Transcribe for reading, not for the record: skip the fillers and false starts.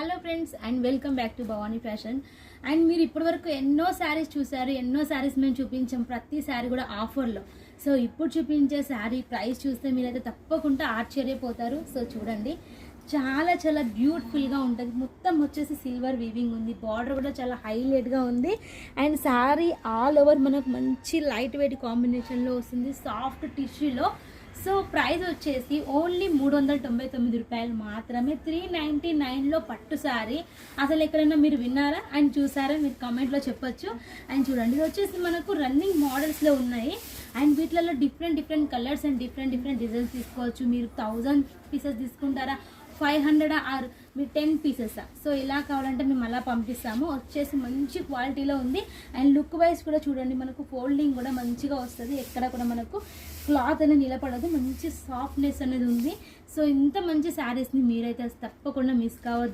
Hello friends and welcome back to Bhavani fashion. And మీరు ఇప్పటివరకు ఎన్నో శారీస్ చూసారు, ఎన్నో శారీస్ మేము చూపించాం. ప్రతి శారీ కూడా ఆఫర్లో. సో ఇప్పుడు చూపించే శారీ ప్రైస్ చూస్తే మీరైతే తప్పకుండా ఆశ్చర్యపోతారు. సో చూడండి, చాలా చాలా బ్యూటిఫుల్గా ఉంటుంది. మొత్తం వచ్చేసి సిల్వర్ వీవింగ్ ఉంది. బార్డర్ కూడా చాలా హైలైట్గా ఉంది. అండ్ శారీ ఆల్ ఓవర్ మనకు మంచి లైట్ వెయిట్ కాంబినేషన్లో వస్తుంది, సాఫ్ట్ టిష్యూలో. సో ప్రైస్ వచ్చేసి ఓన్లీ 399 రూపాయలు మాత్రమే. 399లో పట్టు శారీ. అసలు ఎక్కడైనా మీరు విన్నారా అండ్ చూసారా? మీరు కామెంట్లో చెప్పొచ్చు. అండ్ చూడండి, ఇది వచ్చేసి మనకు రన్నింగ్ మోడల్స్లో ఉన్నాయి. అండ్ వీటిలలో different colours and different designs తీసుకోవచ్చు. మీరు 1000 పీసెస్ తీసుకుంటారా, 500 ఆర్ మీరు 10 పీసెస్. సో ఇలా కావాలంటే మేము అలా పంపిస్తాము. వచ్చేసి మంచి క్వాలిటీలో ఉంది. అండ్ లుక్ వైజ్ కూడా చూడండి, మనకు ఫోల్డింగ్ కూడా మంచిగా వస్తుంది. ఎక్కడ కూడా మనకు క్లాత్ అనేది నిలబడదు, మంచి సాఫ్ట్నెస్ అనేది ఉంది. సో ఇంత మంచి శారీస్ని మీరైతే తప్పకుండా మిస్ కావద్దు.